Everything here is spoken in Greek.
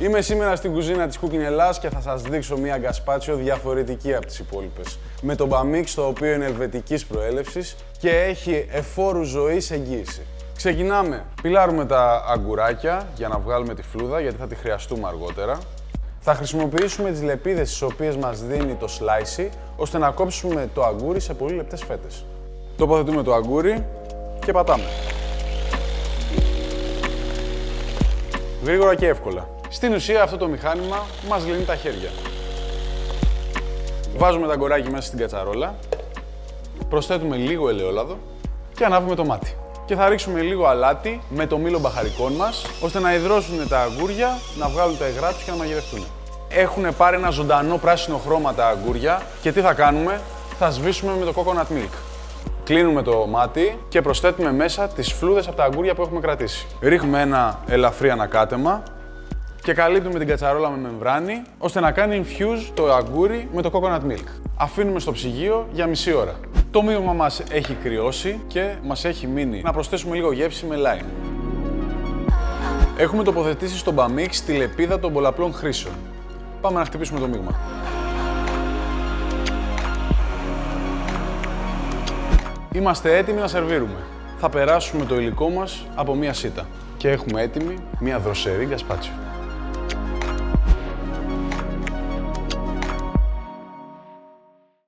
Είμαι σήμερα στην κουζίνα της Cooking Ελλάς και θα σας δείξω μια γκασπάτσιο διαφορετική από τις υπόλοιπες. Με το μπαμίξ, το οποίο είναι ελβετικής προέλευσης και έχει εφόρου ζωής εγγύηση. Ξεκινάμε. Πιλάρουμε τα αγκουράκια για να βγάλουμε τη φλούδα, γιατί θα τη χρειαστούμε αργότερα. Θα χρησιμοποιήσουμε τις λεπίδες τις οποίες μας δίνει το slicey, ώστε να κόψουμε το αγκούρι σε πολύ λεπτές φέτες. Τοποθετούμε το αγκούρι και πατάμε. Γρήγορα και εύκολα. Στην ουσία αυτό το μηχάνημα μας λύνει τα χέρια. Βάζουμε τα αγκουράκια μέσα στην κατσαρόλα, προσθέτουμε λίγο ελαιόλαδο και ανάβουμε το μάτι. Και θα ρίξουμε λίγο αλάτι με το μήλο μπαχαρικών μας, ώστε να υδρώσουν τα αγκούρια, να βγάλουν τα υγρά τους και να μαγειρευτούν. Έχουν πάρει ένα ζωντανό πράσινο χρώμα τα αγκούρια και τι θα κάνουμε, θα σβήσουμε με το coconut milk. Κλείνουμε το μάτι και προσθέτουμε μέσα τις φλούδες από τα αγκούρια που έχουμε κρατήσει. Ρίχνουμε ένα ελαφρύ ανακάτεμα και καλύπτουμε την κατσαρόλα με μεμβράνη, ώστε να κάνει infuse το αγκούρι με το coconut milk. Αφήνουμε στο ψυγείο για μισή ώρα. Το μείγμα μας έχει κρυώσει και μας έχει μείνει να προσθέσουμε λίγο γεύση με lime. Έχουμε τοποθετήσει στο μπαμίξ τη λεπίδα των πολλαπλών χρήσεων. Πάμε να χτυπήσουμε το μείγμα. Είμαστε έτοιμοι να σερβίρουμε. Θα περάσουμε το υλικό μας από μία σίτα. Και έχουμε έτοιμη μία δροσερή γκασπάτσιο.